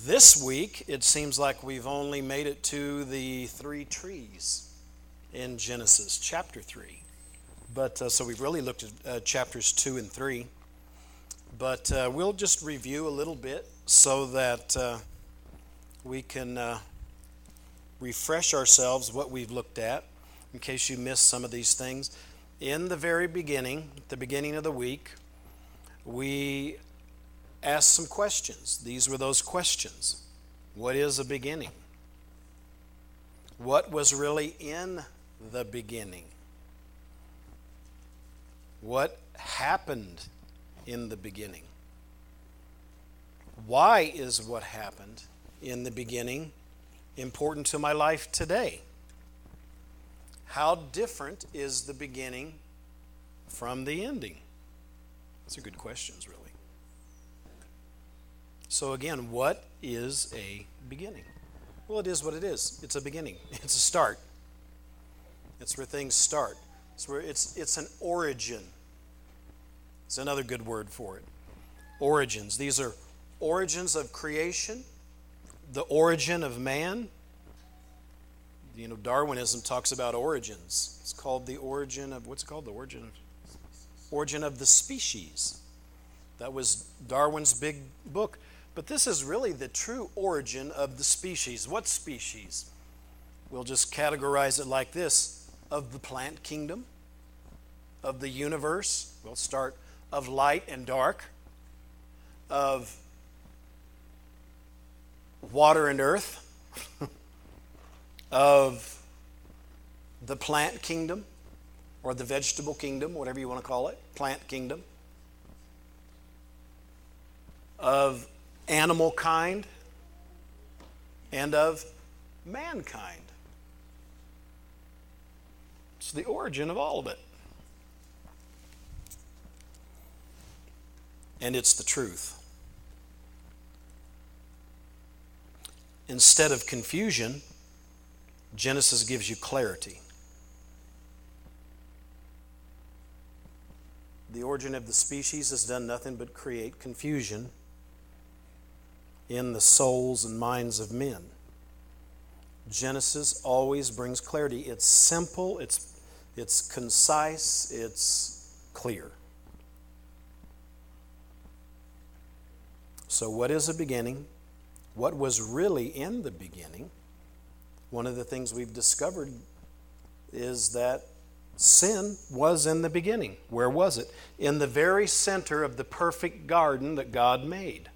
This week, it seems like we've only made it to the three trees in Genesis chapter 3. But so we've really looked at chapters 2 and 3. But we'll just review a little bit so that we can refresh ourselves what we've looked at in case you missed some of these things. In the very beginning, at the beginning of the week, we asked some questions. These were those questions. What is a beginning? What was really in the beginning? What happened in the beginning? Why is what happened in the beginning important to my life today? How different is the beginning from the ending? Those are good questions, really. So again, what is a beginning? Well, it is what it is. It's a beginning. It's a start. It's where things start. It's where it's an origin. It's another good word for it. Origins. These are origins of creation, the origin of man. You know, Darwinism talks about origins. It's called the origin of, what's it called? The origin of the species. That was Darwin's big book. But this is really the true origin of the species. What species? We'll just categorize it like this: of the plant kingdom, of the universe. We'll start of light and dark, of water and earth, of the plant kingdom, or the vegetable kingdom, whatever you want to call it, plant kingdom, of animal kind, and of mankind. It's the origin of all of it. And it's the truth. Instead of confusion, Genesis gives you clarity. The origin of the species has done nothing but create confusion in the souls and minds of men. Genesis always brings clarity. It's simple, it's concise, it's clear. So what is a beginning? What was really in the beginning? One of the things we've discovered is that sin was in the beginning. Where was it? In the very center of the perfect garden that God made.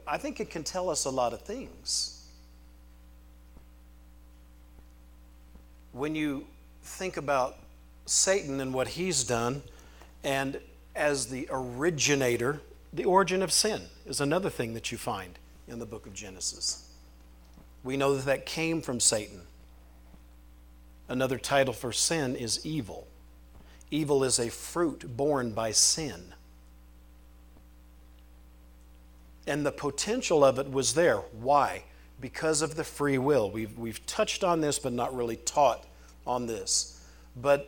I think it can tell us a lot of things. When you think about Satan and what he's done, and as the originator, the origin of sin is another thing that you find in the book of Genesis. We know that came from Satan. Another title for sin is evil. Evil is a fruit born by sin. And the potential of it was there. Why? Because of the free will. We've touched on this, but not really taught on this. But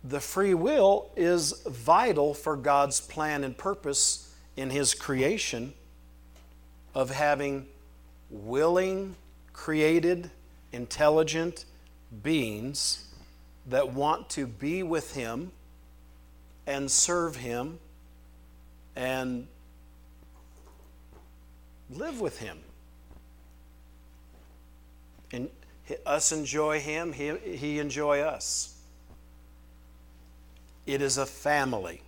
the free will is vital for God's plan and purpose in His creation of having willing, created, intelligent beings that want to be with Him and serve Him and live with Him. And us enjoy Him, He enjoy us. It is a family.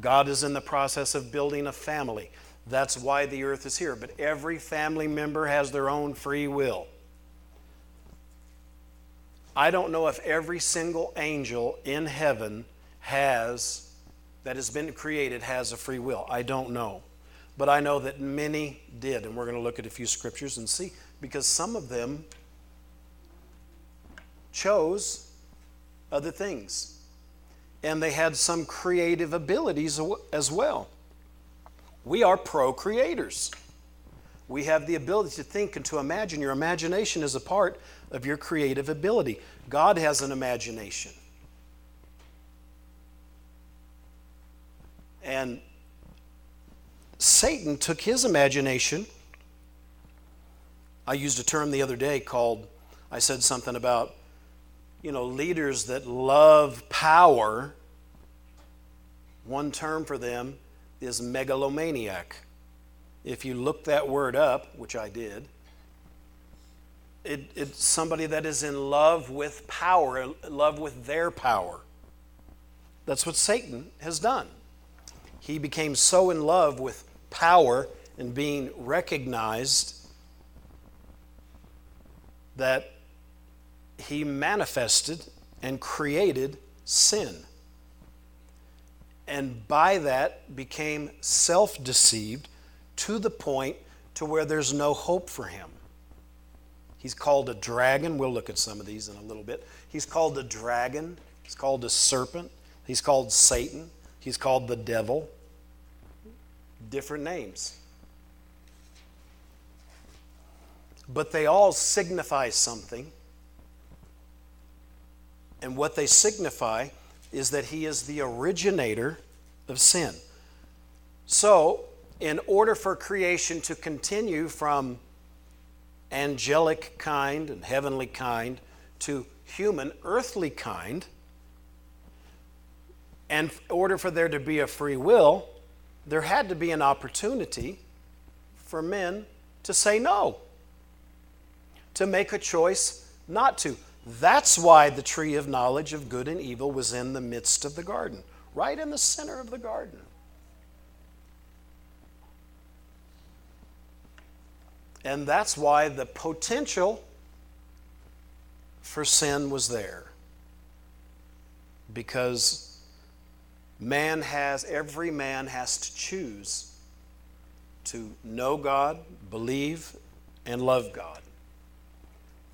God is in the process of building a family. That's why the earth is here. But every family member has their own free will. I don't know if every single angel in heaven that has been created has a free will. I don't know. But I know that many did. And we're going to look at a few scriptures and see. Because some of them chose other things. And they had some creative abilities as well. We are procreators. We have the ability to think and to imagine. Your imagination is a part of your creative ability. God has an imagination. And Satan took his imagination. I used a term the other day I said something about, leaders that love power. One term for them is megalomaniac. If you look that word up, which I did, it's somebody that is in love with power, in love with their power. That's what Satan has done. He became so in love with power and being recognized that he manifested and created sin. And by that became self-deceived to the point to where there's no hope for him. He's called a dragon. We'll look at some of these in a little bit. He's called a dragon. He's called a serpent. He's called Satan. He's called the devil. Different names. But they all signify something. And what they signify is that he is the originator of sin. So, in order for creation to continue from angelic kind and heavenly kind to human, earthly kind, and in order for there to be a free will, there had to be an opportunity for men to say no, to make a choice not to. That's why the tree of knowledge of good and evil was in the midst of the garden, right in the center of the garden. And that's why the potential for sin was there. Because every man has to choose to know God, believe, and love God.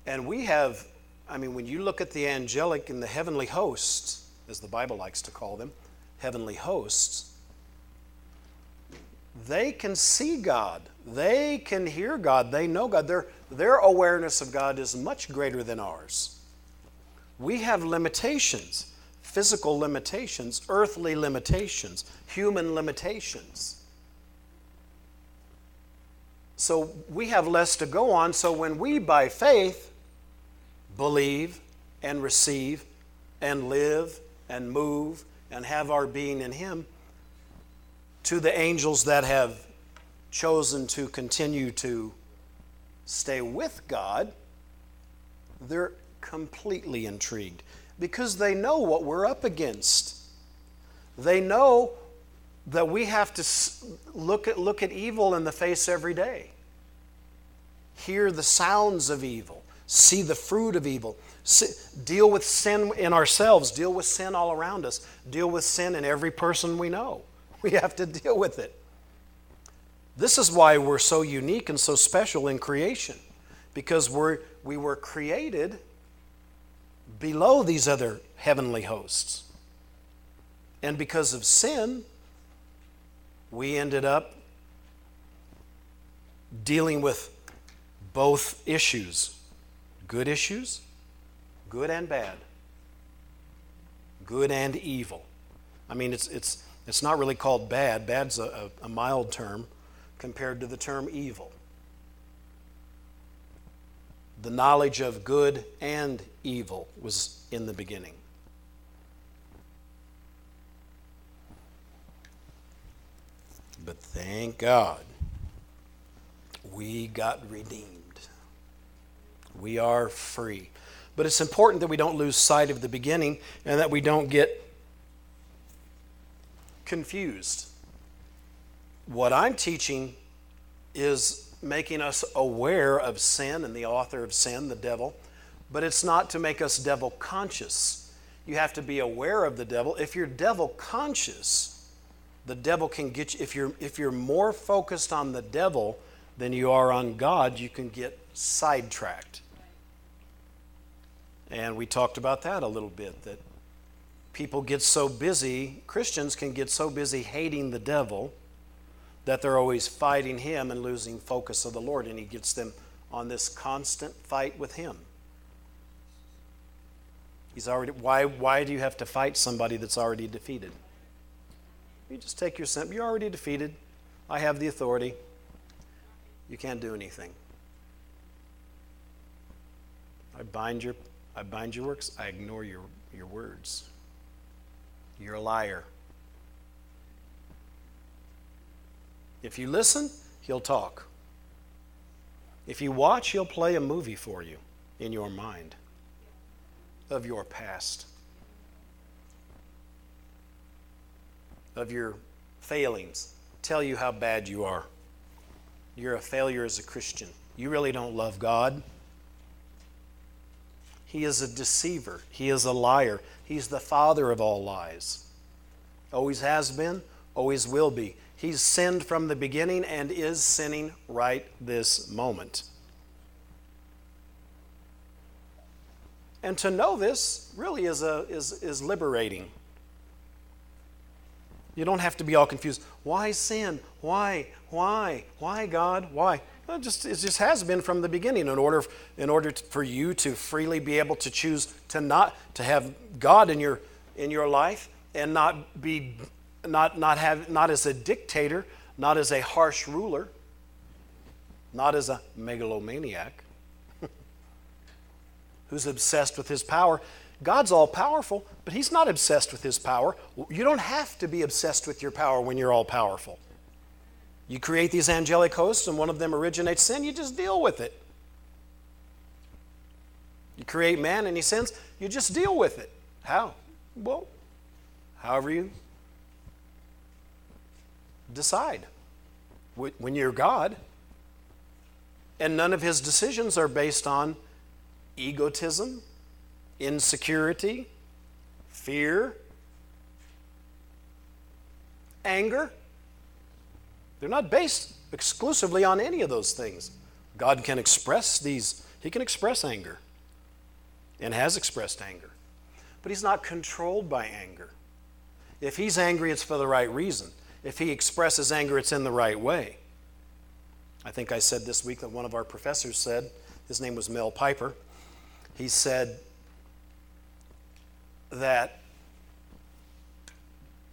And when you look at the angelic and the heavenly hosts, as the Bible likes to call them, heavenly hosts, they can see God. They can hear God. They know God. Their awareness of God is much greater than ours. We have limitations, physical limitations, earthly limitations, human limitations. So we have less to go on. So when we, by faith, believe and receive and live and move and have our being in Him, to the angels that have chosen to continue to stay with God, they're completely intrigued because they know what we're up against. They know that we have to look at evil in the face every day, hear the sounds of evil, see the fruit of evil, deal with sin in ourselves, deal with sin all around us, deal with sin in every person we know. We have to deal with it. This is why we're so unique and so special in creation, because we were created below these other heavenly hosts. And because of sin, we ended up dealing with both issues, good and bad, good and evil. I mean, it's not really called bad. Bad's a mild term compared to the term evil. The knowledge of good and evil was in the beginning. But thank God, we got redeemed. We are free. But it's important that we don't lose sight of the beginning and that we don't get confused. What I'm teaching is making us aware of sin and the author of sin, the devil, but it's not to make us devil conscious. You have to be aware of the devil. If you're devil conscious, the devil can get you. If you're more focused on the devil than you are on God, you can get sidetracked. And we talked about that a little bit, that people get so busy, Christians can get so busy hating the devil that they're always fighting him and losing focus of the Lord, and he gets them on this constant fight with him. Why do you have to fight somebody that's already defeated? You just take your sin. You're already defeated. I have the authority. You can't do anything. I bind your works. I ignore your words. You're a liar. If you listen, he'll talk. If you watch, he'll play a movie for you in your mind of your past, of your failings, tell you how bad you are. You're a failure as a Christian. You really don't love God. He is a deceiver. He is a liar. He's the father of all lies. Always has been, always will be. He's sinned from the beginning and is sinning right this moment. And to know this really is liberating. You don't have to be all confused. Why sin? Why? Why, God? Why? Well, it just has been from the beginning. In order for you to freely be able to choose to have God in your life and not as a dictator, not as a harsh ruler, not as a megalomaniac who's obsessed with his power. God's all powerful, but he's not obsessed with his power. You don't have to be obsessed with your power when you're all powerful. You create these angelic hosts and one of them originates sin, you just deal with it. You create man and he sins, you just deal with it. How? Well, however you decide. When you're God, and none of his decisions are based on egotism, insecurity, fear, anger. They're not based exclusively on any of those things. God can express these. He can express anger and has expressed anger. But he's not controlled by anger. If he's angry, it's for the right reason. If he expresses anger, it's in the right way. I think I said this week that one of our professors said, his name was Mel Piper, he said that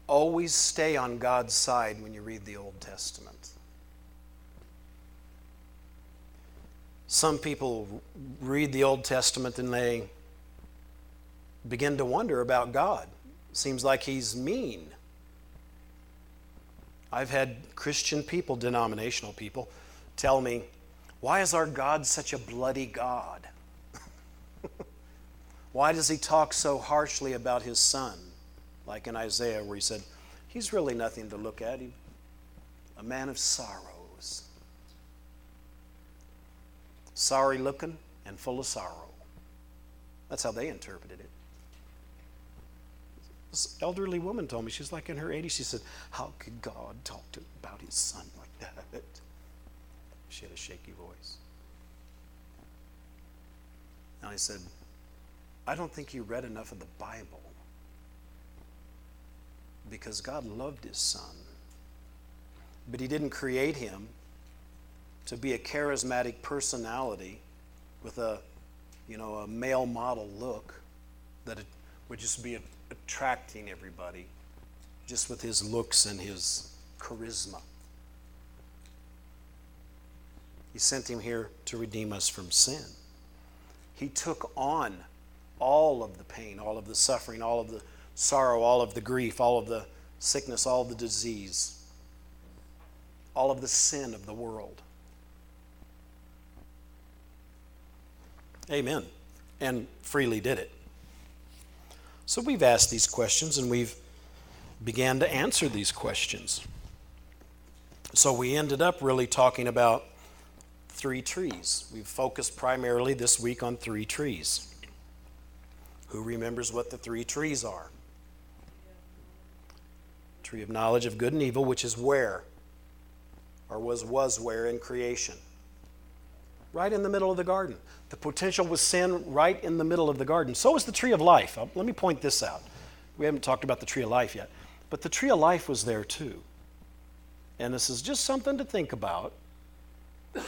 always stay on God's side when you read the Old Testament. Some people read the Old Testament and they begin to wonder about God. Seems like he's mean. I've had Christian people, denominational people, tell me, why is our God such a bloody God? Why does he talk so harshly about his son? Like in Isaiah where he said, he's really nothing to look at. He's a man of sorrows. Sorry looking and full of sorrow. That's how they interpreted it. This elderly woman told me, she's like in her 80s, she said, how could God talk about his son like that? She had a shaky voice. And I said, I don't think you read enough of the Bible. Because God loved his son. But he didn't create him to be a charismatic personality with a male model look that it would just be attracting everybody just with his looks and his charisma. He sent him here to redeem us from sin. He took on all of the pain, all of the suffering, all of the sorrow, all of the grief, all of the sickness, all of the disease, all of the sin of the world. Amen. And freely did it. So we've asked these questions and we've began to answer these questions. So we ended up really talking about 3 trees. We've focused primarily this week on 3 trees. Who remembers what the 3 trees are? Tree of knowledge of good and evil, which is where? Or was where in creation? Right in the middle of the garden. The potential was sin right in the middle of the garden. So is the tree of life. Let me point this out. We haven't talked about the tree of life yet. But the tree of life was there too. And this is just something to think about.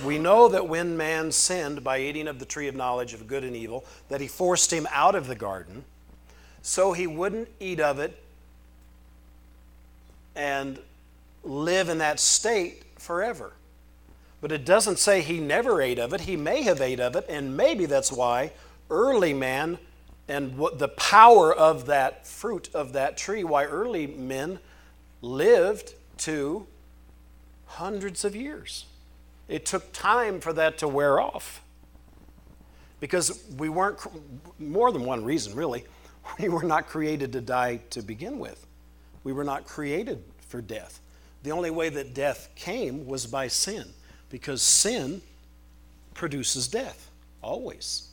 We know that when man sinned by eating of the tree of knowledge of good and evil, that he forced him out of the garden so he wouldn't eat of it and live in that state forever. But it doesn't say he never ate of it. He may have ate of it, and maybe that's why early man and what the power of that fruit of that tree, why early men lived to hundreds of years. It took time for that to wear off. Because we weren't, more than one reason really, we were not created to die to begin with. We were not created for death. The only way that death came was by sin, because sin produces death, always.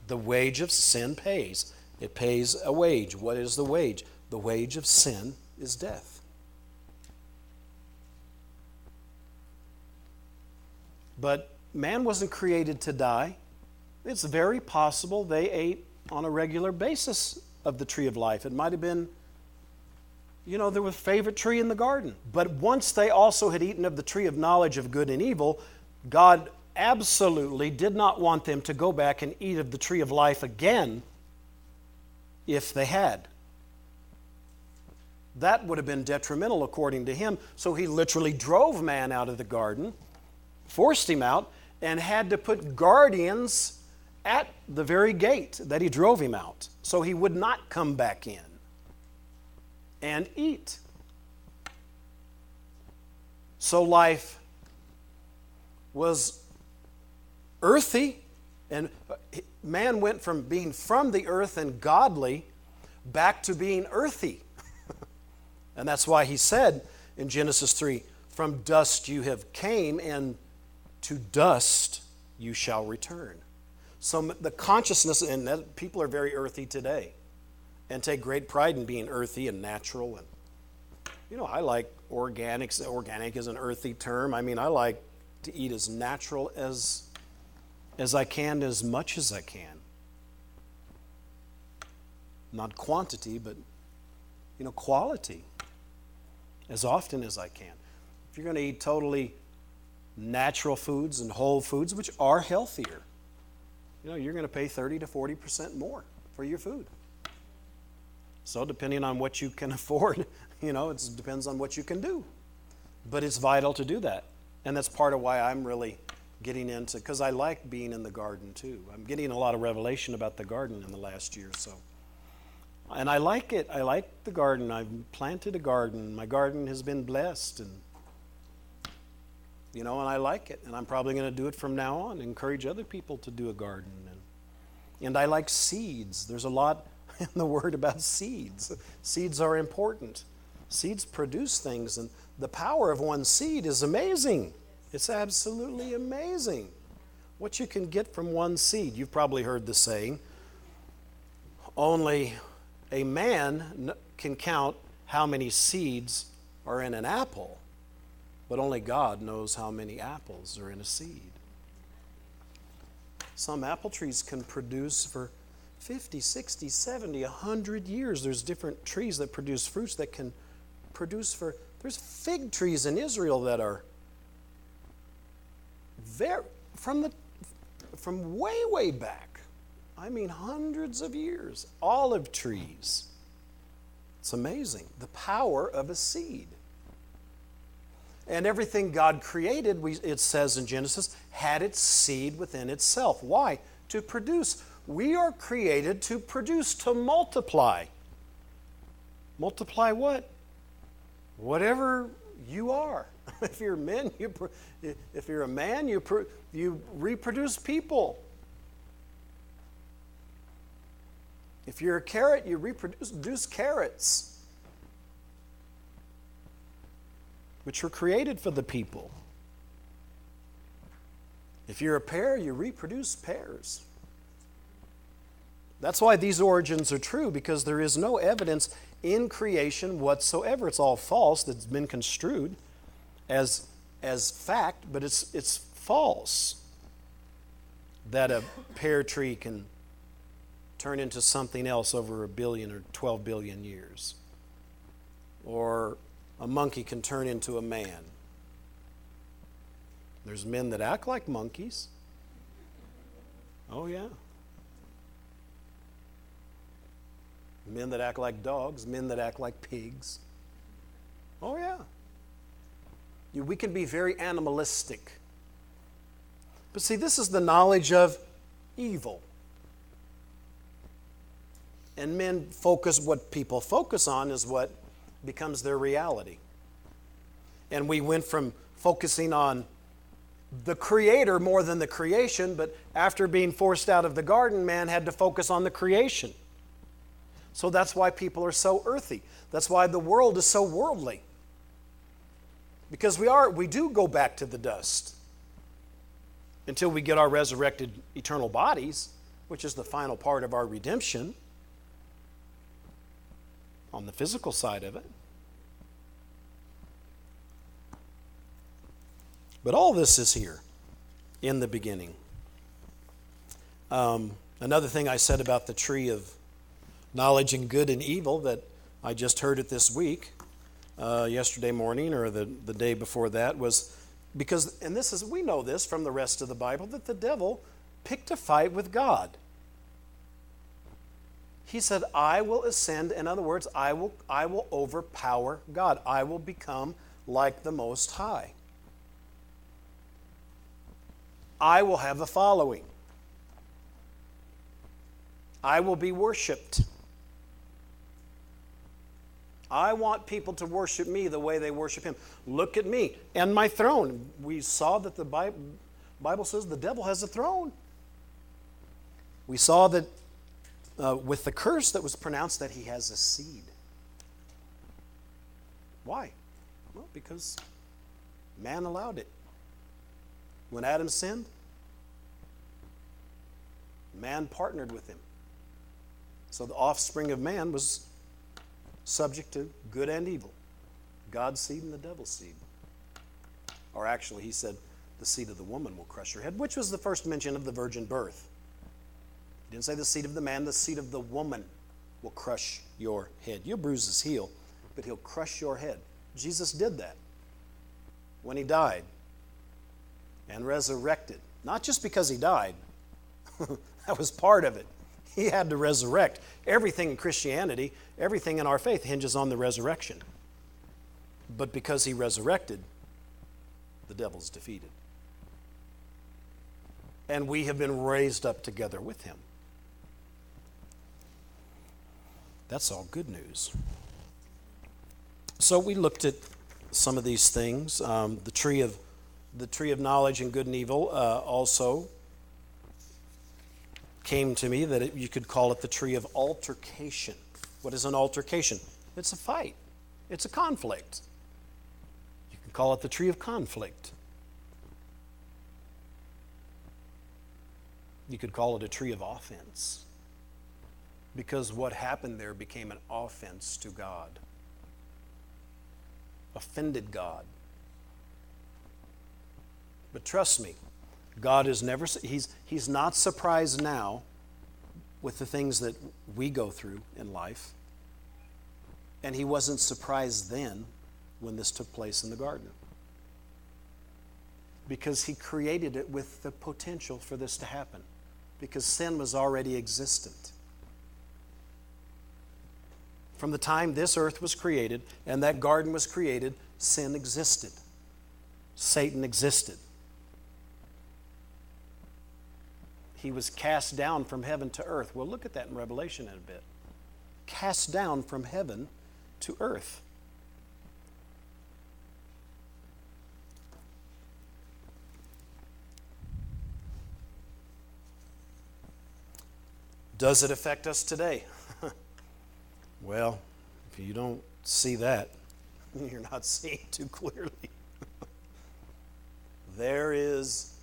The wage of sin pays. It pays a wage. What is the wage? The wage of sin is death. But man wasn't created to die. It's very possible they ate on a regular basis of the tree of life. It might have been, their favorite tree in the garden. But once they also had eaten of the tree of knowledge of good and evil, God absolutely did not want them to go back and eat of the tree of life again if they had. That would have been detrimental according to him. So he literally drove man out of the garden, forced him out, and had to put guardians at the very gate that he drove him out, so he would not come back in and eat. So life was earthy, and man went from being from the earth and godly back to being earthy. And that's why he said in Genesis 3, from dust you have came, and to dust you shall return. So the consciousness, and that people are very earthy today and take great pride in being earthy and natural. And, I like organics. Organic is an earthy term. I like to eat as natural as I can, as much as I can. Not quantity, but, quality. As often as I can. If you're going to eat totally natural foods and whole foods, which are healthier, you're going to pay 30 to 40% more for your food. So depending on what you can afford, it depends on what you can do. But it's vital to do that. And that's part of why I'm really getting into, because I like being in the garden too. I'm getting a lot of revelation about the garden in the last year or so. And I like it. I like the garden. I've planted a garden. My garden has been blessed, and and I like it. And I'm probably going to do it from now on, encourage other people to do a garden. And I like seeds. There's a lot in the Word about seeds. Seeds are important. Seeds produce things, and the power of one seed is amazing. It's absolutely amazing what you can get from one seed. You've probably heard the saying, only a man can count how many seeds are in an apple, but only God knows how many apples are in a seed. Some apple trees can produce for 50, 60, 70, 100 years. There's different trees that produce fruits that can produce there's fig trees in Israel that are from way back. Hundreds of years. Olive trees. It's amazing. The power of a seed. And everything God created, it says in Genesis, had its seed within itself. Why? To produce. We are created to produce, to multiply. Multiply what? Whatever you are. If you're men, if you're a man, you reproduce people. If you're a carrot, you reproduce carrots, which were created for the people. If you're a pear, you reproduce pears. That's why these origins are true, because there is no evidence in creation whatsoever. It's all false that's been construed as fact, but it's false that a pear tree can turn into something else over 1 billion or 12 billion years. Or a monkey can turn into a man. There's men that act like monkeys. Oh, yeah. Men that act like dogs, men that act like pigs. Oh, yeah. We can be very animalistic. But see, this is the knowledge of evil. And what people focus on is what becomes their reality. And we went from focusing on the Creator more than the creation, but after being forced out of the garden, man had to focus on the creation. So that's why people are so earthy. That's why the world is so worldly. Because we do go back to the dust until we get our resurrected eternal bodies, which is the final part of our redemption on the physical side of it. But all this is here in the beginning. Another thing I said about the tree of knowledge and good and evil that I just heard it this week, yesterday morning or the day before that, was because, and we know this from the rest of the Bible, that the devil picked a fight with God. He said, I will ascend. In other words, I will overpower God. I will become like the Most High. I will have a following. I will be worshiped. I want people to worship me the way they worship him. Look at me and my throne. We saw that the Bible says the devil has a throne. We saw that with the curse that was pronounced that he has a seed. Why? Well, because man allowed it. When Adam sinned, man partnered with him. So the offspring of man was subject to good and evil. God's seed and the devil's seed. Or actually, he said, the seed of the woman will crush your head, which was the first mention of the virgin birth. He didn't say the seed of the man, the seed of the woman will crush your head. You'll bruise his heel, but he'll crush your head. Jesus did that when he died and resurrected. Not just because he died. That was part of it. He had to resurrect. Everything in Christianity, everything in our faith hinges on the resurrection. But because he resurrected, the devil's defeated. And we have been raised up together with him. That's all good news. So we looked at some of these things. The tree of knowledge and good and evil also came to me that you could call it the tree of altercation. What is an altercation? It's a fight. It's a conflict. You can call it the tree of conflict. You could call it a tree of offense. Because what happened there became an offense to God. Offended God. But trust me, God is never, he's not surprised now with the things that we go through in life. And he wasn't surprised then when this took place in the garden. Because he created it with the potential for this to happen. Because sin was already existent. From the time this earth was created and that garden was created, sin existed. Satan existed. He was cast down from heaven to earth. We'll look at that in Revelation in a bit. Cast down from heaven to earth. Does it affect us today? Well, if you don't see that, you're not seeing too clearly. There is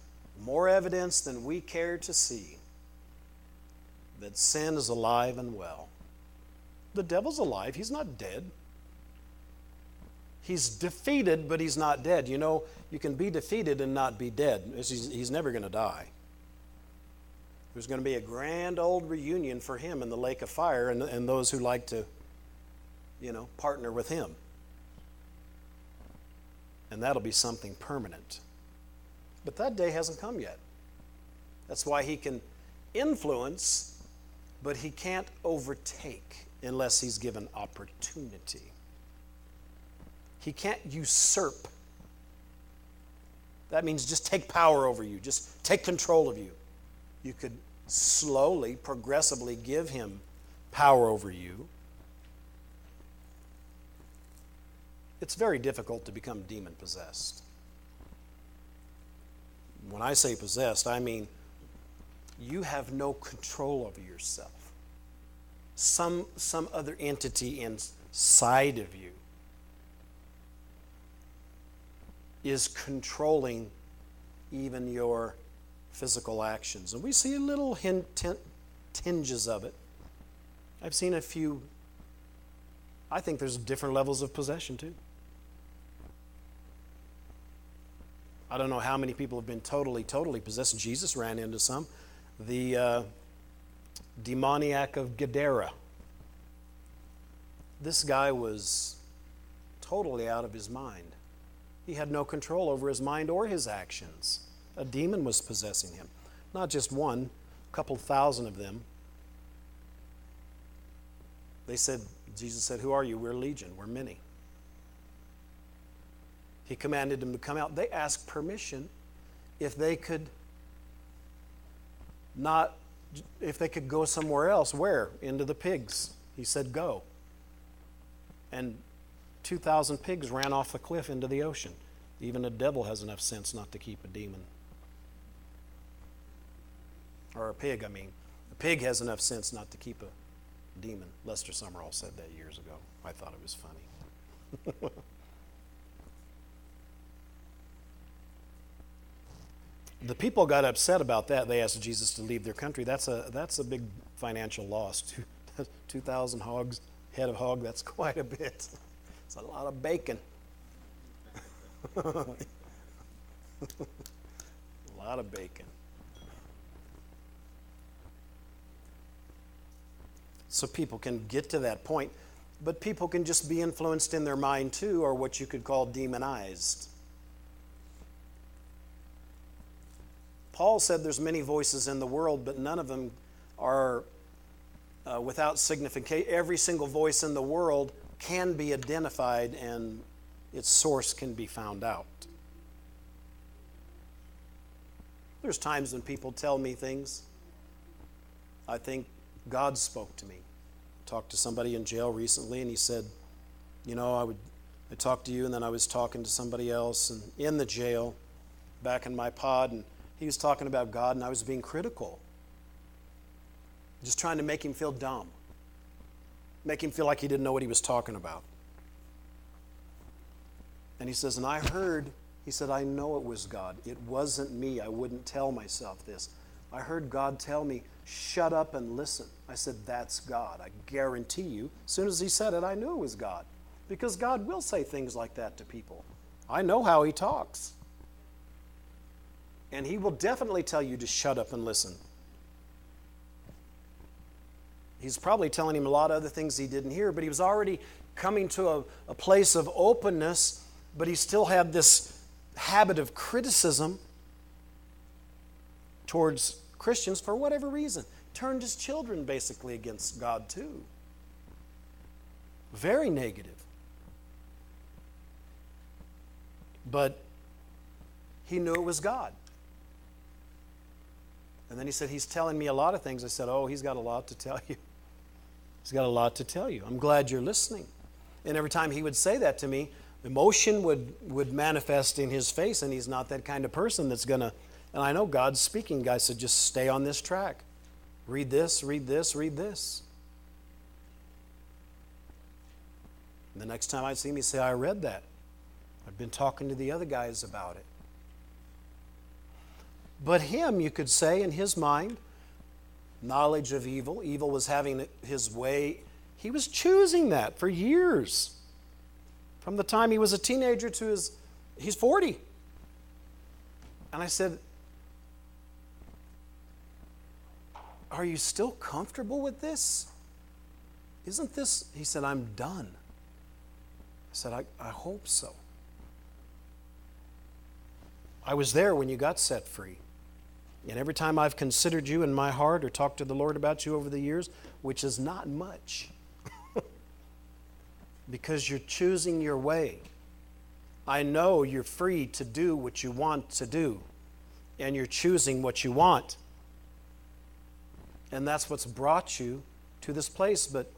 more evidence than we care to see that sin is alive and well. The devil's alive. He's not dead. He's defeated, but he's not dead. You know, you can be defeated and not be dead. He's never going to die. There's going to be a grand old reunion for him in the lake of fire and those who like to, partner with him. And that'll be something permanent. But that day hasn't come yet. That's why he can influence, but he can't overtake unless he's given opportunity. He can't usurp That means just take power over you, just take control of you. You could slowly, progressively give him power over you. It's very difficult to become demon-possessed. When I say possessed, I mean you have no control over yourself. Some other entity inside of you is controlling even your physical actions. And we see little tinges of it. I've seen a few. I think there's different levels of possession too. I don't know how many people have been totally possessed. Jesus ran into some. The demoniac of Gadara. This guy was totally out of his mind. He had no control over his mind or his actions. A demon was possessing him. Not just one, a couple thousand of them. Jesus said, "Who are you?" "We're legion, we're many." He commanded them to come out. They asked permission if they could go somewhere else. Where? Into the pigs. He said, "Go." And 2,000 pigs ran off the cliff into the ocean. Even a devil has enough sense not to keep a demon. Or a pig, I mean. A pig has enough sense not to keep a demon. Lester Summerall said that years ago. I thought it was funny. The people got upset about that. They asked Jesus to leave their country. That's a big financial loss. 2,000 hogs, head of hog, that's quite a bit. It's a lot of bacon. A lot of bacon. So people can get to that point, but people can just be influenced in their mind too, or what you could call demonized. Paul said there's many voices in the world, but none of them are without signification. Every single voice in the world can be identified and its source can be found out. There's times when people tell me things. I think God spoke to me. I talked to somebody in jail recently and he said, I talked to you and then I was talking to somebody else and in the jail back in my pod, and he was talking about God and I was being critical. Just trying to make him feel dumb. Make him feel like he didn't know what he was talking about. And he says, and I heard, he said, I know it was God. It wasn't me. I wouldn't tell myself this. I heard God tell me, shut up and listen. I said, that's God. I guarantee you. As soon as he said it, I knew it was God. Because God will say things like that to people. I know how he talks. And he will definitely tell you to shut up and listen. He's probably telling him a lot of other things he didn't hear, but he was already coming to a place of openness, but he still had this habit of criticism towards Christians for whatever reason. Turned his children basically against God too. Very negative. But he knew it was God. And then he said, he's telling me a lot of things. I said, he's got a lot to tell you. He's got a lot to tell you. I'm glad you're listening. And every time he would say that to me, emotion would manifest in his face, and he's not that kind of person that's going to, and I know God's speaking. God said, just stay on this track. Read this, read this, read this. And the next time I'd see him, he'd say, I read that. I've been talking to the other guys about it. But him, you could say, in his mind, knowledge of evil. Evil was having his way. He was choosing that for years. From the time he was a teenager to he's 40. And I said, are you still comfortable with this? Isn't this? He said, I'm done. I said, I hope so. I was there when you got set free. And every time I've considered you in my heart or talked to the Lord about you over the years, which is not much, because you're choosing your way. I know you're free to do what you want to do, and you're choosing what you want. And that's what's brought you to this place. But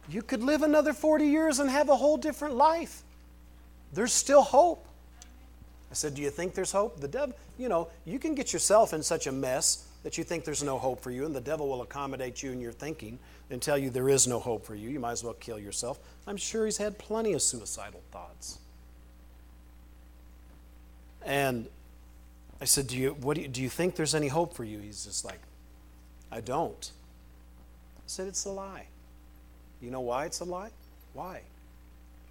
you could live another 40 years and have a whole different life. There's still hope. I said, do you think there's hope? The devil, you can get yourself in such a mess that you think there's no hope for you, and the devil will accommodate you in your thinking and tell you there is no hope for you. You might as well kill yourself. I'm sure he's had plenty of suicidal thoughts. And I said, do you think there's any hope for you? He's just like, I don't. I said, it's a lie. You know why it's a lie? Why?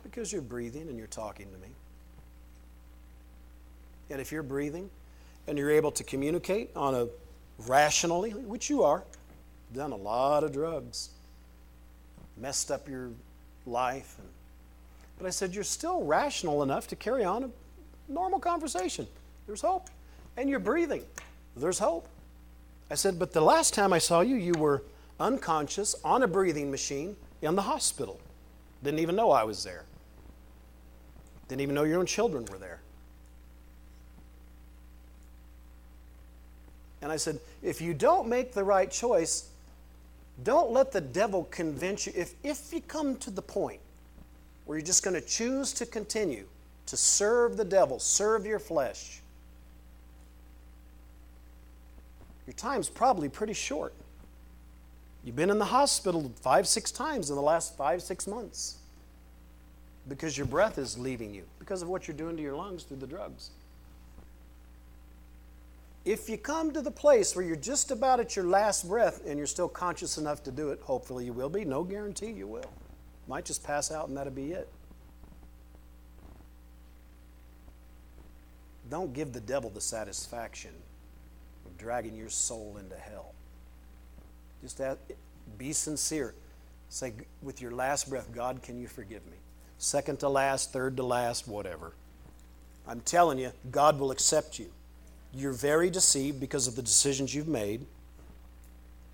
Because you're breathing and you're talking to me. And if you're breathing and you're able to communicate on a rationally, which you are, done a lot of drugs, messed up your life. But I said, you're still rational enough to carry on a normal conversation. There's hope. And you're breathing. There's hope. I said, but the last time I saw you, you were unconscious on a breathing machine in the hospital. Didn't even know I was there. Didn't even know your own children were there. And I said, if you don't make the right choice, don't let the devil convince you. If you come to the point where you're just going to choose to continue to serve the devil, serve your flesh, your time's probably pretty short. You've been in the hospital 5-6 times in the last 5-6 months because your breath is leaving you because of what you're doing to your lungs through the drugs. If you come to the place where you're just about at your last breath and you're still conscious enough to do it, hopefully you will be. No guarantee you will. Might just pass out and that'll be it. Don't give the devil the satisfaction of dragging your soul into hell. Just be sincere. Say with your last breath, God, can you forgive me? Second to last, third to last, whatever. I'm telling you, God will accept you. You're very deceived because of the decisions you've made.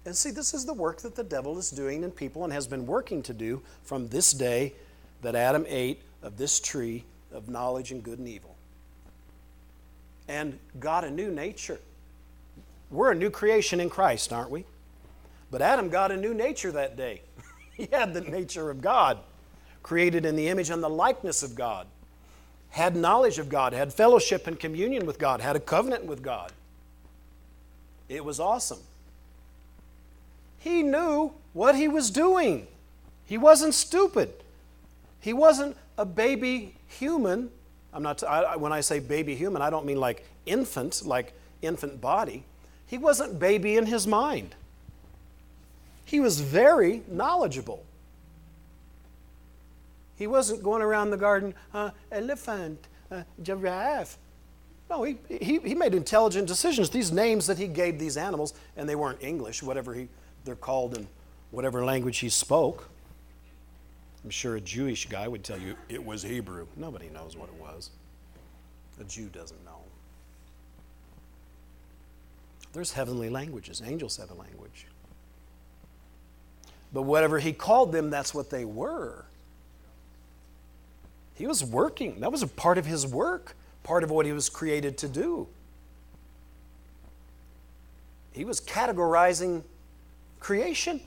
And see, this is the work that the devil is doing in people and has been working to do from this day that Adam ate of this tree of knowledge and good and evil. And got a new nature. We're a new creation in Christ, aren't we? But Adam got a new nature that day. He had the nature of God, created in the image and the likeness of God. Had knowledge of God, had fellowship and communion with God, had a covenant with God. It was awesome. He knew what he was doing. He wasn't stupid. He wasn't a baby human. When I say baby human, I don't mean like infant body. He wasn't baby in his mind. He was very knowledgeable. He wasn't going around the garden, elephant, giraffe. No, he made intelligent decisions. These names that he gave these animals, and they weren't English, they're called in whatever language he spoke. I'm sure a Jewish guy would tell you it was Hebrew. Nobody knows what it was. A Jew doesn't know. There's heavenly languages. Angels have a language. But whatever he called them, that's what they were. He was working. That was a part of his work, part of what he was created to do. He was categorizing creation.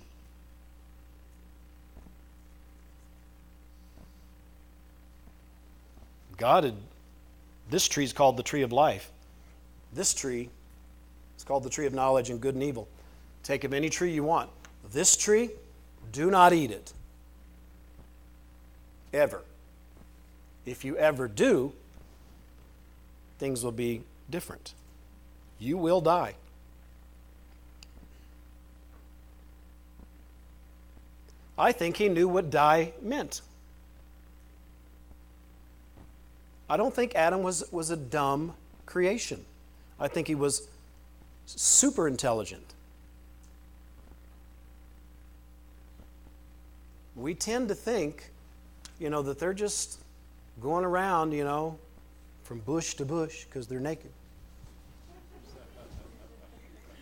This tree is called the tree of life. This tree is called the tree of knowledge and good and evil. Take of any tree you want. This tree, do not eat it. Ever. If you ever do, things will be different. You will die. I think he knew what die meant. I don't think Adam was a dumb creation. I think he was super intelligent. We tend to think, that they're just going around, from bush to bush because they're naked.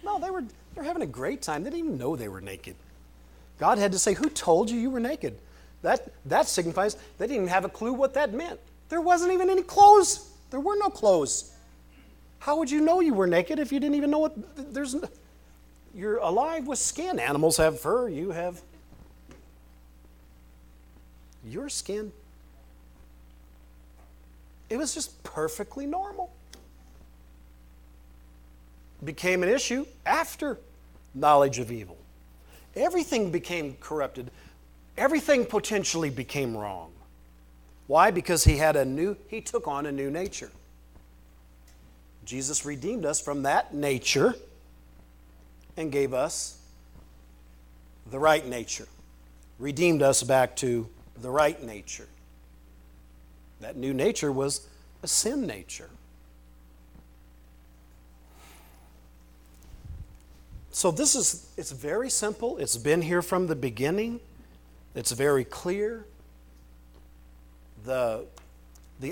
No, they're having a great time. They didn't even know they were naked. God had to say, who told you you were naked? That signifies they didn't even have a clue what that meant. There wasn't even any clothes. There were no clothes. How would you know you were naked if you didn't even know what? You're alive with skin. Animals have fur. You have your skin. It was just perfectly normal. Became an issue after knowledge of evil. Everything became corrupted. Everything potentially became wrong. Why? Because he took on a new nature. Jesus redeemed us from that nature and gave us the right nature. Redeemed us back to the right nature. That new nature was a sin nature. So it's very simple. It's been here from the beginning. It's very clear. The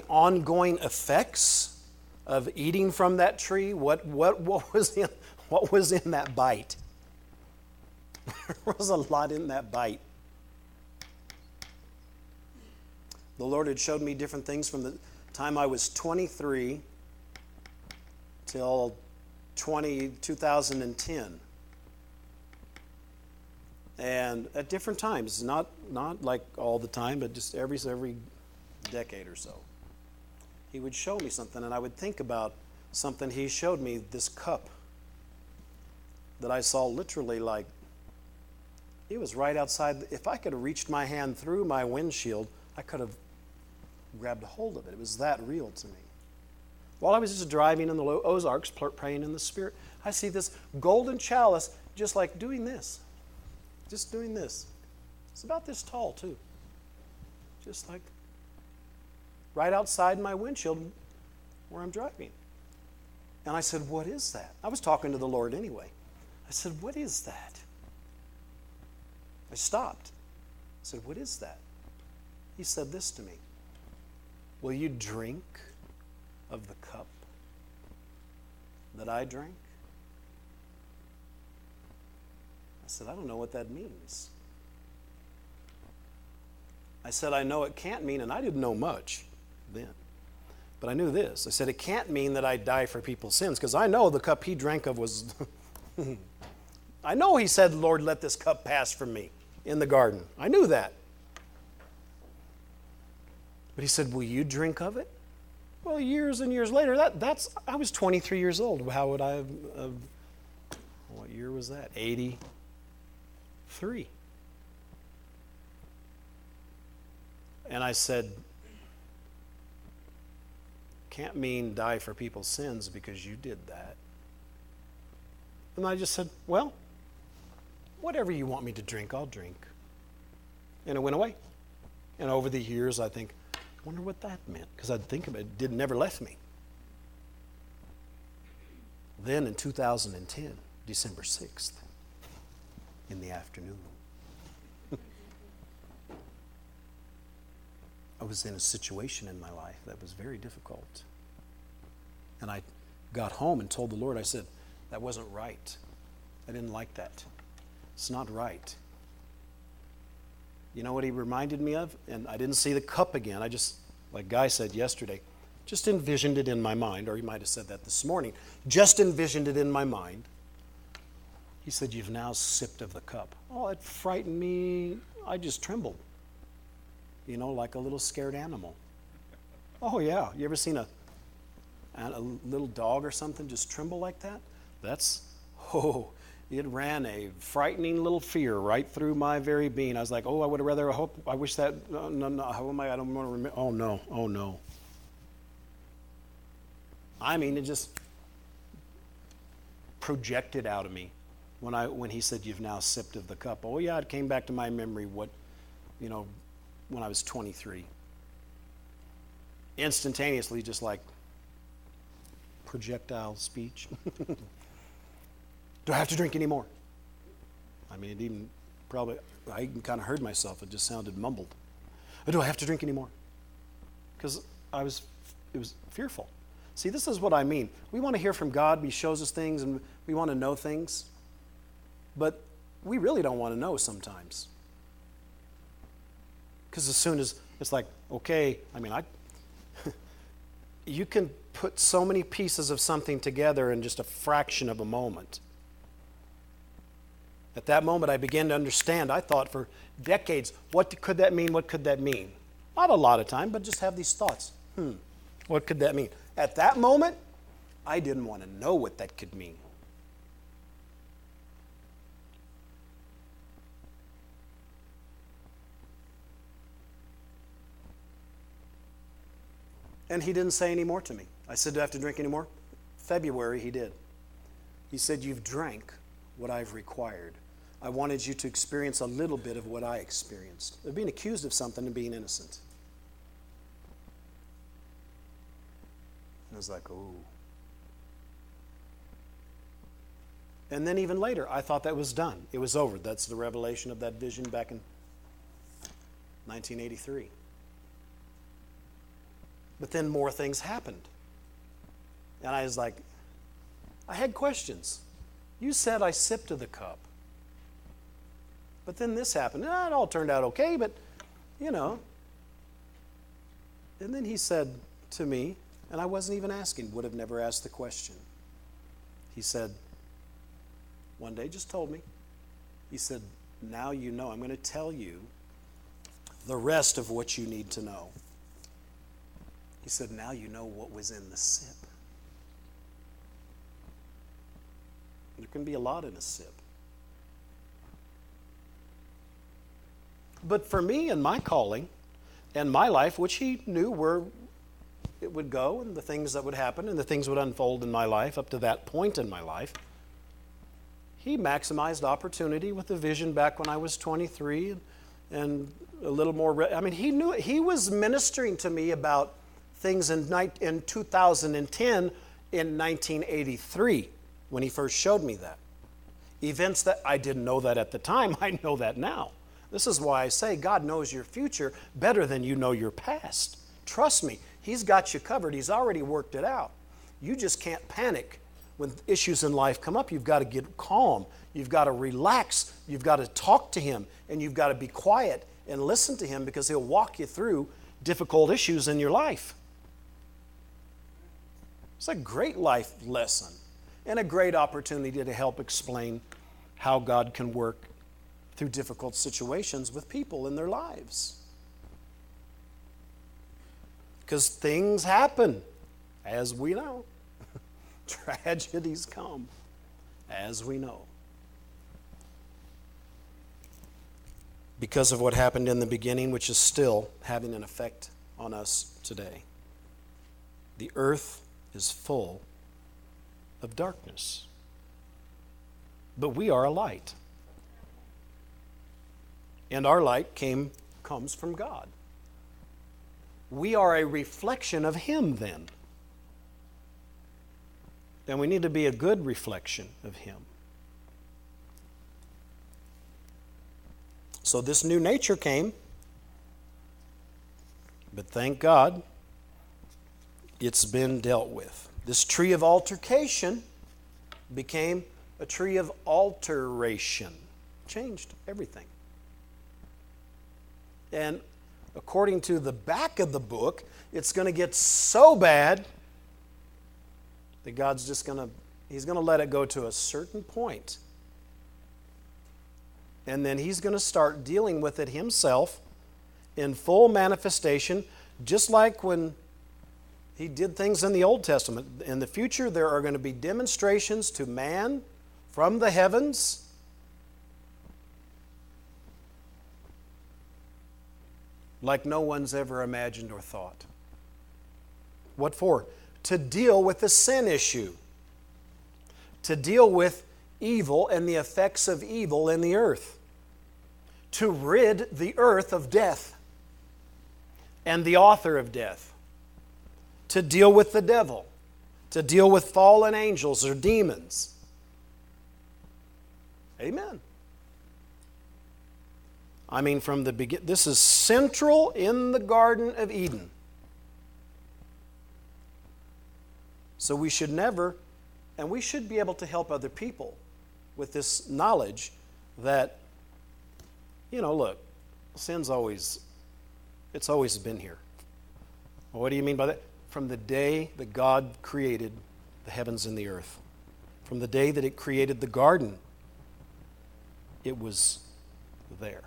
ongoing effects of eating from that tree, what was in that bite? There was a lot in that bite. The Lord had showed me different things from the time I was 23 till 2010. And at different times, not like all the time, but just every decade or so. He would show me something, and I would think about something. He showed me this cup that I saw literally like, it was right outside. If I could have reached my hand through my windshield, I could have grabbed a hold of it. It was that real to me. While I was just driving in the Ozarks, praying in the Spirit, I see this golden chalice just like doing this. Just doing this. It's about this tall, too. Just like right outside my windshield where I'm driving. And I said, what is that? I was talking to the Lord anyway. I said, what is that? I stopped. I said, what is that? He said this to me. Will you drink of the cup that I drank? I said, I don't know what that means. I said, I know it can't mean, and I didn't know much then, but I knew this. I said, it can't mean that I die for people's sins, because I know the cup he drank of was, I know he said, Lord, let this cup pass from me in the garden. I knew that. But he said, will you drink of it? Well, years and years later, I was 23 years old. How would I have, what year was that? 83. And I said, can't mean die for people's sins because you did that. And I just said, well, whatever you want me to drink, I'll drink. And it went away. And over the years, I think, I wonder what that meant, because I'd think of it. It never left me. Then in 2010, December 6th, in the afternoon, I was in a situation in my life that was very difficult. And I got home and told the Lord, I said, that wasn't right. I didn't like that. It's not right. You know what he reminded me of? And I didn't see the cup again. I just, like Guy said yesterday, just envisioned it in my mind, or he might have said that this morning, just envisioned it in my mind. He said, you've now sipped of the cup. Oh, it frightened me. I just trembled. You know, like a little scared animal. Oh, yeah. You ever seen a little dog or something just tremble like that? It ran a frightening little fear right through my very being. I was like, I would have rather hope, I wish that, no, how am I don't want to remember. Oh, no. I mean, it just projected out of me when he said, you've now sipped of the cup. Oh, yeah, it came back to my memory when I was 23. Instantaneously, just like projectile speech. Do I have to drink any more? I mean, it even probably, I even kind of heard myself. It just sounded mumbled. Do I have to drink any more? Because it was fearful. See, this is what I mean. We want to hear from God. He shows us things, and we want to know things. But we really don't want to know sometimes. Because as soon as it's like, okay, I mean, you can put so many pieces of something together in just a fraction of a moment. At that moment, I began to understand. I thought for decades, what could that mean? What could that mean? Not a lot of time, but just have these thoughts. What could that mean? At that moment, I didn't want to know what that could mean. And he didn't say any more to me. I said, do I have to drink any more? February, he did. He said, you've drank what I've required. I wanted you to experience a little bit of what I experienced. Of being accused of something and being innocent. And I was like, oh. And then even later, I thought that was done. It was over. That's the revelation of that vision back in 1983. But then more things happened. And I was like, I had questions. You said I sipped of the cup. But then this happened. It all turned out okay, but, you know. And then he said to me, and I wasn't even asking, would have never asked the question. He said, one day just told me, he said, now you know. I'm going to tell you the rest of what you need to know. He said, now you know what was in the sip. There can be a lot in a sip. But for me and my calling and my life, which he knew where it would go and the things that would happen and the things would unfold in my life up to that point in my life, he maximized opportunity with the vision back when I was 23 and a little more. I mean, he knew he was ministering to me about things in 2010 in 1983 when he first showed me that. Events that I didn't know that at the time, I know that now. This is why I say God knows your future better than you know your past. Trust me, He's got you covered. He's already worked it out. You just can't panic when issues in life come up. You've got to get calm. You've got to relax. You've got to talk to Him, and you've got to be quiet and listen to Him because He'll walk you through difficult issues in your life. It's a great life lesson and a great opportunity to help explain how God can work through difficult situations with people in their lives. Because things happen, as we know. Tragedies come, as we know. Because of what happened in the beginning, which is still having an effect on us today. The earth is full of darkness. But we are a light. And our light comes from God. We are a reflection of Him then. And we need to be a good reflection of Him. So this new nature came, but thank God it's been dealt with. This tree of altercation became a tree of alteration. Changed everything. And according to the back of the book, it's going to get so bad that God's just He's going to let it go to a certain point. And then He's going to start dealing with it Himself in full manifestation, just like when He did things in the Old Testament. In the future, there are going to be demonstrations to man from the heavens. Like no one's ever imagined or thought. What for? To deal with the sin issue. To deal with evil and the effects of evil in the earth. To rid the earth of death and the author of death. To deal with the devil. To deal with fallen angels or demons. Amen. I mean, from the beginning, this is central in the Garden of Eden. So we should never, and we should be able to help other people with this knowledge that, look, sin's always been here. Well, what do you mean by that? from the day that God created the heavens and the earth. From the day that it created the garden, it was there.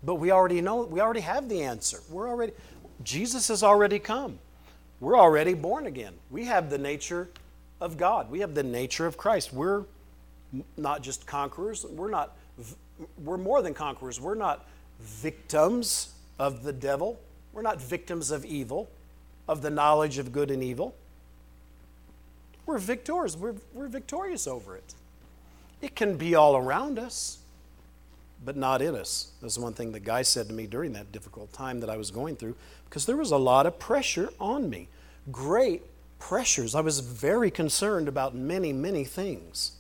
But we already know, we already have the answer. Jesus has already come. We're already born again. We have the nature of God. We have the nature of Christ. We're not just conquerors. We're more than conquerors. We're not victims of the devil. We're not victims of evil, of the knowledge of good and evil. We're victors. We're victorious over it. It can be all around us, but not in us. That's one thing the guy said to me during that difficult time that I was going through, because there was a lot of pressure on me. Great pressures. I was very concerned about many, many things,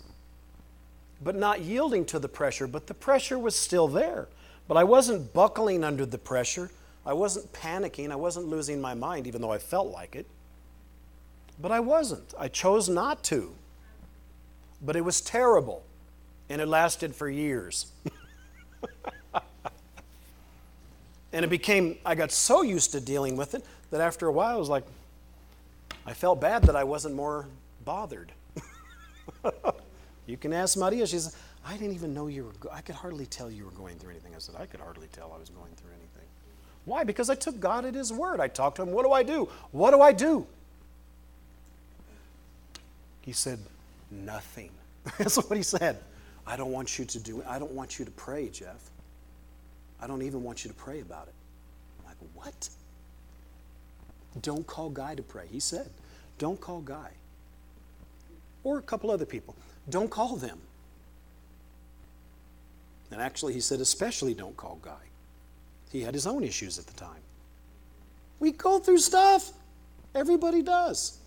but not yielding to the pressure. But the pressure was still there. But I wasn't buckling under the pressure. I wasn't panicking. I wasn't losing my mind, even though I felt like it. But I wasn't. I chose not to. But it was terrible, and it lasted for years. And I got so used to dealing with it that after a while I was like, I felt bad that I wasn't more bothered. You can ask Maria. She said, I didn't even know I could hardly tell you were going through anything. I said, I could hardly tell I was going through anything. Why? Because I took God at His word. I talked to Him. What do I do? What do I do? He said, nothing. That's what He said. I don't want you to pray, Jeff. I don't even want you to pray about it. I'm like, what? Don't call Guy to pray. He said, don't call Guy. Or a couple other people. Don't call them. And actually, he said, especially don't call Guy. He had his own issues at the time. We go through stuff. Everybody does.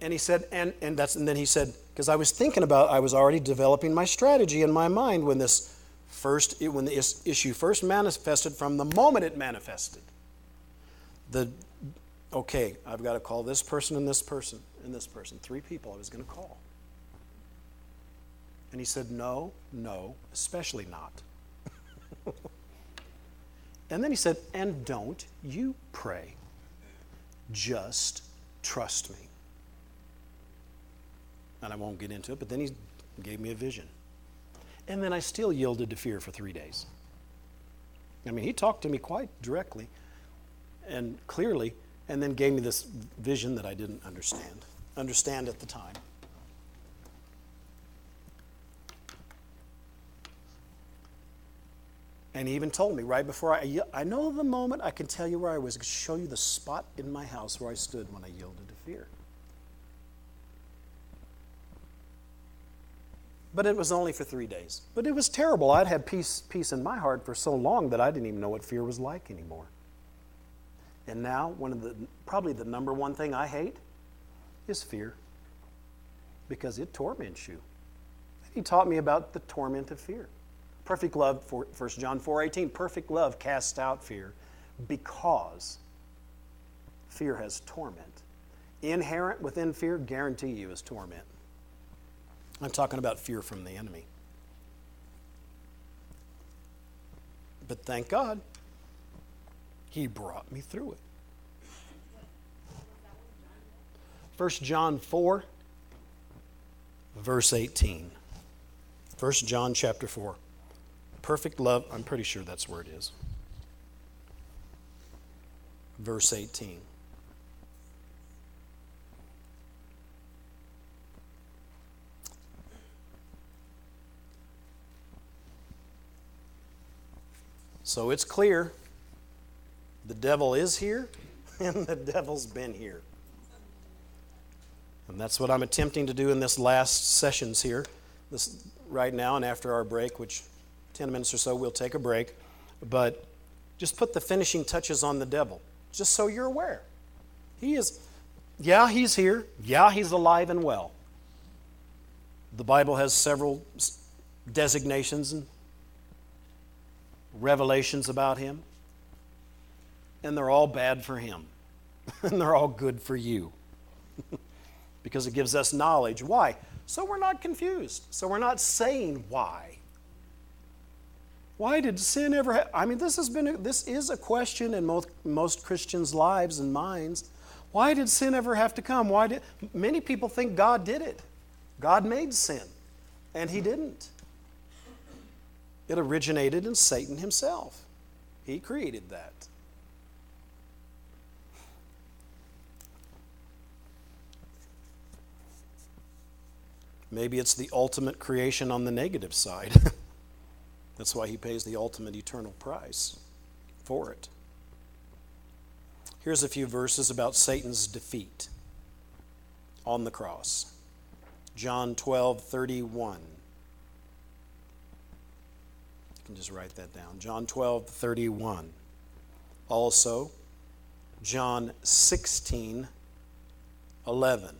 And he said, and then he said, because I was already developing my strategy in my mind when the issue first manifested, from the moment it manifested. I've got to call this person and this person and this person. 3 people I was going to call. And he said, no, especially not. And then he said, and don't you pray. Just trust me. And I won't get into it, but then he gave me a vision. And then I still yielded to fear for 3 days. I mean, he talked to me quite directly and clearly, and then gave me this vision that I didn't understand at the time. And he even told me right before I know the moment, I can tell you where I was, show you the spot in my house where I stood when I yielded to fear. But it was only for 3 days. But it was terrible. I'd had peace in my heart for so long that I didn't even know what fear was like anymore. And now, probably the number one thing I hate is fear, because it torments you. He taught me about the torment of fear. Perfect love, 1 John 4:18, perfect love casts out fear, because fear has torment. Inherent within fear, guarantee you, is torment. I'm talking about fear from the enemy. But thank God, He brought me through it. 1 John 4, verse 18. 1 John chapter 4. Perfect love, I'm pretty sure that's where it is. Verse 18. So it's clear the devil is here and the devil's been here. And that's what I'm attempting to do in this last sessions here. This right now, and after our break, which 10 minutes or so, we'll take a break. But just put the finishing touches on the devil, just so you're aware. He's here. Yeah, he's alive and well. The Bible has several designations and revelations about him, and they're all bad for him, and they're all good for you, because it gives us knowledge. Why? So we're not confused. So we're not saying why. Why did sin ever I mean, this is a question in most Christians' lives and minds. Why did sin ever have to come? Many people think God did it. God made sin, and He didn't. It originated in Satan himself. He created that. Maybe it's the ultimate creation on the negative side. That's why He pays the ultimate eternal price for it. Here's a few verses about Satan's defeat on the cross. John 12:31. You can just write that down. John 12:31. Also, John 16:11.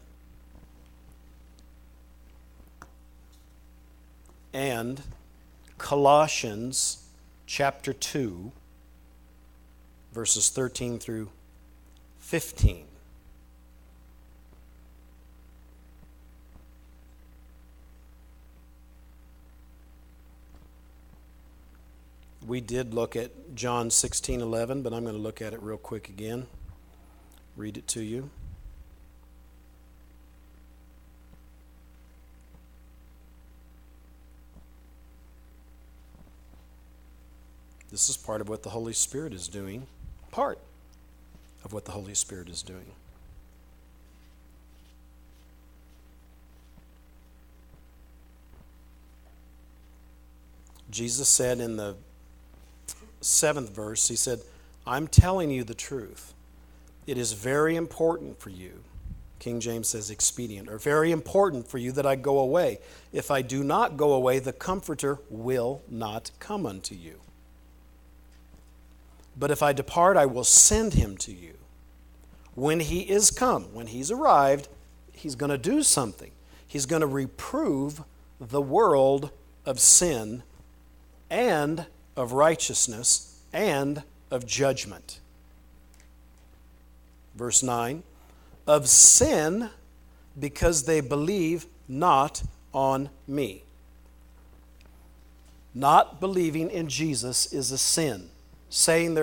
And Colossians chapter 2, verses 13 through 15. We did look at John 16:11, but I'm going to look at it real quick again. Read it to you. This is part of what the Holy Spirit is doing. Part of what the Holy Spirit is doing. Jesus said in the 7th verse, He said, I'm telling you the truth. It is very important for you. King James says expedient, or very important for you that I go away. If I do not go away, the Comforter will not come unto you. But if I depart, I will send Him to you. When He is come, when He's arrived, He's going to do something. He's going to reprove the world of sin and of righteousness and of judgment. Verse 9, of sin because they believe not on me. Not believing in Jesus is a sin. Saying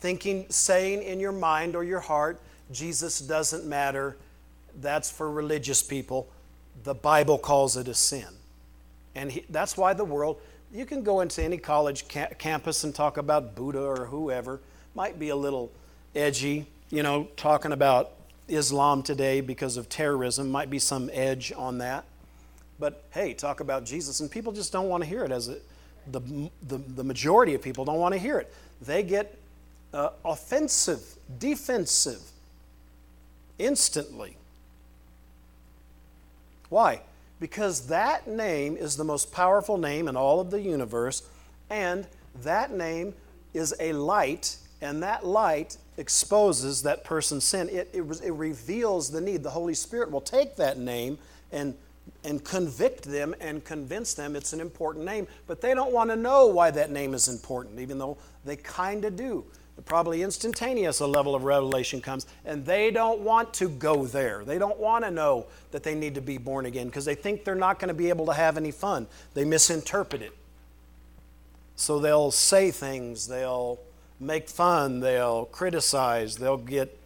in your mind or your heart, Jesus doesn't matter, that's for religious people. The Bible calls it a sin. And that's why the world, you can go into any college campus and talk about Buddha or whoever. Might be a little edgy, talking about Islam today because of terrorism. Might be some edge on that. But hey, talk about Jesus, and people just don't want to hear it. The majority of people don't want to hear it. They get offensive, defensive, instantly. Why? Because that name is the most powerful name in all of the universe, and that name is a light, and that light exposes that person's sin. It reveals the need. The Holy Spirit will take that name and convict them and convince them it's an important name, but they don't want to know why that name is important, even though they kind of do. Probably instantaneous a level of revelation comes, and they don't want to go there. They don't want to know that they need to be born again because they think they're not going to be able to have any fun. They misinterpret it. So they'll say things, they'll make fun, they'll criticize, they'll get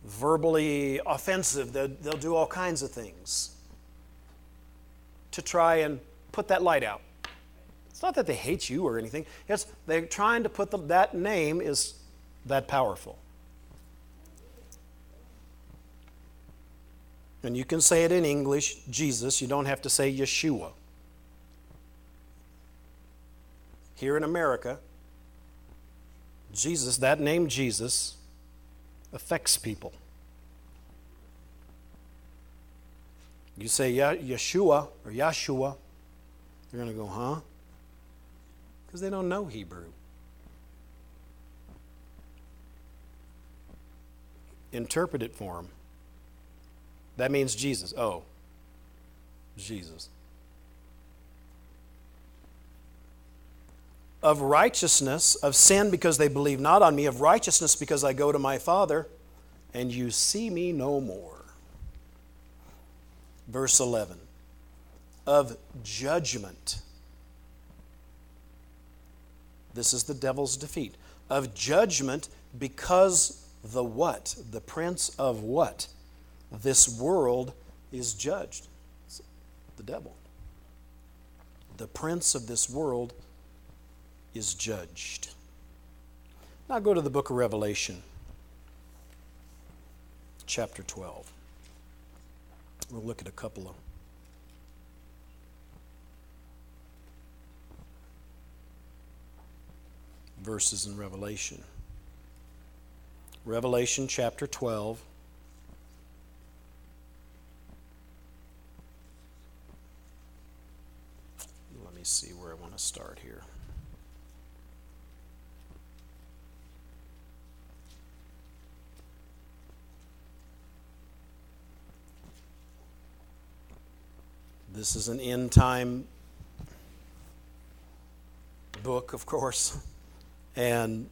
verbally offensive. They'll do all kinds of things to try and put that light out. It's not that they hate you or anything. It's they're trying to put that name is that powerful. And you can say it in English, Jesus. You don't have to say Yeshua. Here in America, Jesus, that name Jesus, affects people. You say Yeshua or Yahshua, they're going to go, huh? Because they don't know Hebrew. Interpret it for them. That means Jesus. Oh, Jesus. Of righteousness, of sin because they believe not on me, of righteousness because I go to my Father, and you see me no more. Verse 11. Of judgment. This is the devil's defeat. Of judgment, because the what? The prince of what? This world is judged. It's the devil. The prince of this world is judged. Now go to the book of Revelation, chapter 12. We'll look at a couple of verses in Revelation. Revelation chapter 12. Let me see where I want to start here. This is an end time book, of course, and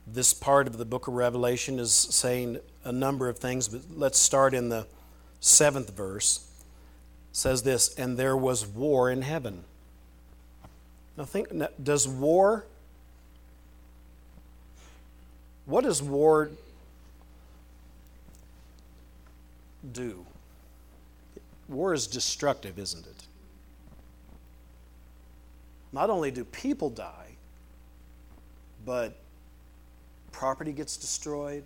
this part of the book of Revelation is saying a number of things, but let's start in the 7th verse. It says this, and there was war in heaven. Now think, does war, what does war do? War is destructive, isn't it? Not only do people die, but property gets destroyed,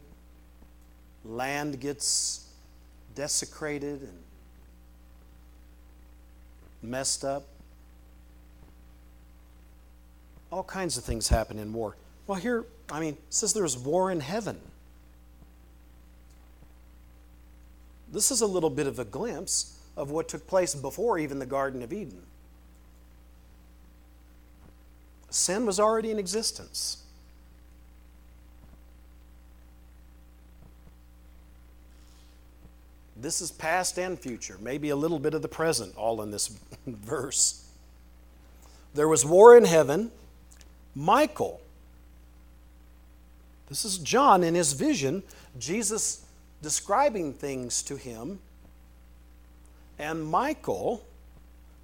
land gets desecrated and messed up. All kinds of things happen in war. Well, here, it says there's war in heaven. This is a little bit of a glimpse of what took place before even the Garden of Eden. Sin was already in existence. This is past and future, maybe a little bit of the present, all in this verse. There was war in heaven. Michael, this is John in his vision, Jesus describing things to him. And Michael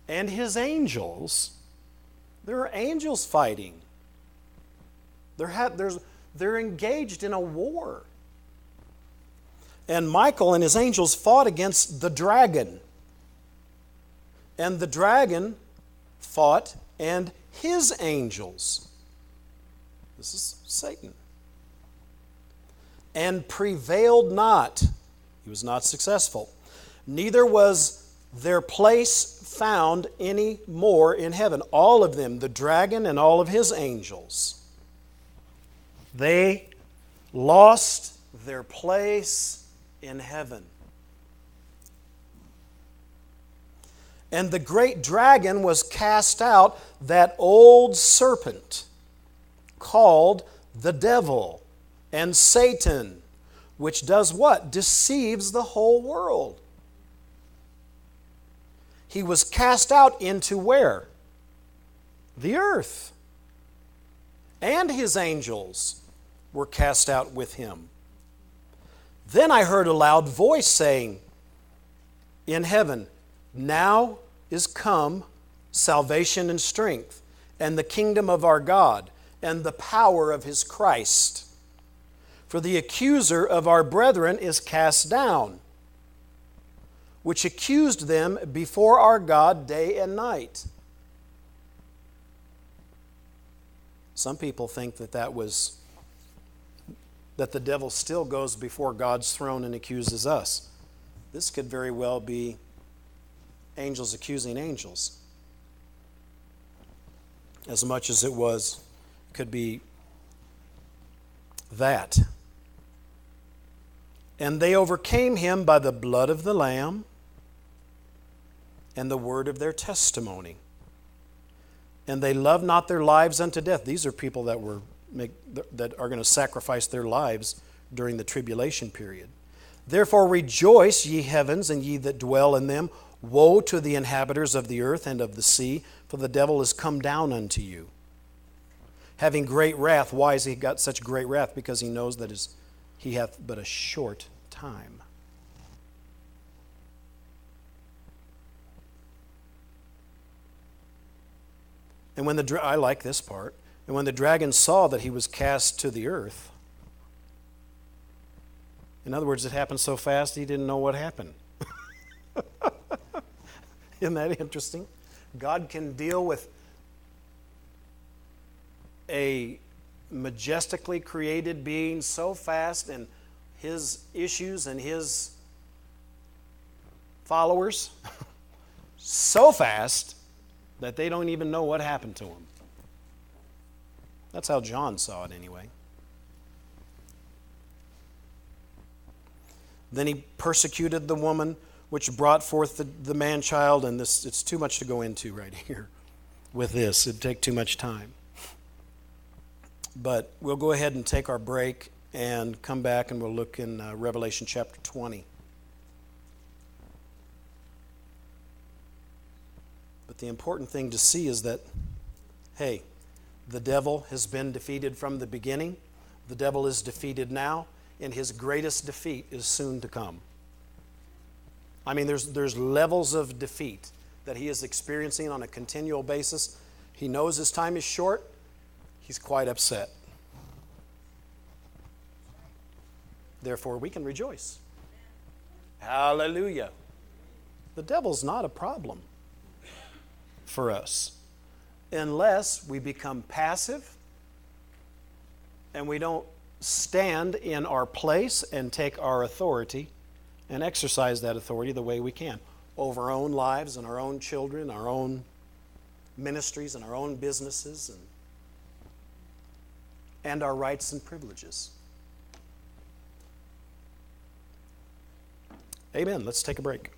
and his angels, there are angels fighting. They're engaged in a war. And Michael and his angels fought against the dragon. And the dragon fought and his angels. This is Satan. And prevailed not. He was not successful. Neither was their place found any more in heaven. All of them, the dragon and all of his angels, they lost their place in heaven. And the great dragon was cast out, that old serpent, called the devil and Satan, which does what? Deceives the whole world. He was cast out into where? The earth. And his angels were cast out with him. Then I heard a loud voice saying in heaven, now is come salvation and strength, and the kingdom of our God, and the power of his Christ. For the accuser of our brethren is cast down, which accused them before our God day and night. Some people think that the devil still goes before God's throne and accuses us. This could very well be angels accusing angels. As much as it could be that. And they overcame him by the blood of the Lamb and the word of their testimony. And they loved not their lives unto death. These are people that are going to sacrifice their lives during the tribulation period. Therefore rejoice, ye heavens, and ye that dwell in them. Woe to the inhabitants of the earth and of the sea, for the devil is come down unto you, having great wrath. Why has he got such great wrath? Because he knows that he hath but a short time. And when I like this part. And when the dragon saw that he was cast to the earth, in other words, it happened so fast he didn't know what happened. Isn't that interesting? God can deal with a majestically created being so fast, and his issues and his followers so fast that they don't even know what happened to him. That's how John saw it anyway. Then he persecuted the woman which brought forth the man-child, and this, it's too much to go into right here with this. It'd take too much time. But we'll go ahead and take our break and come back, and we'll look in Revelation chapter 20. But the important thing to see is that, hey, the devil has been defeated from the beginning. The devil is defeated now, and his greatest defeat is soon to come. I mean, there's levels of defeat that he is experiencing on a continual basis. He knows his time is short. He's quite upset. Therefore, we can rejoice. Hallelujah. The devil's not a problem for us unless we become passive and we don't stand in our place and take our authority and exercise that authority the way we can over our own lives and our own children, our own ministries and our own businesses and our rights and privileges. Amen. Let's take a break.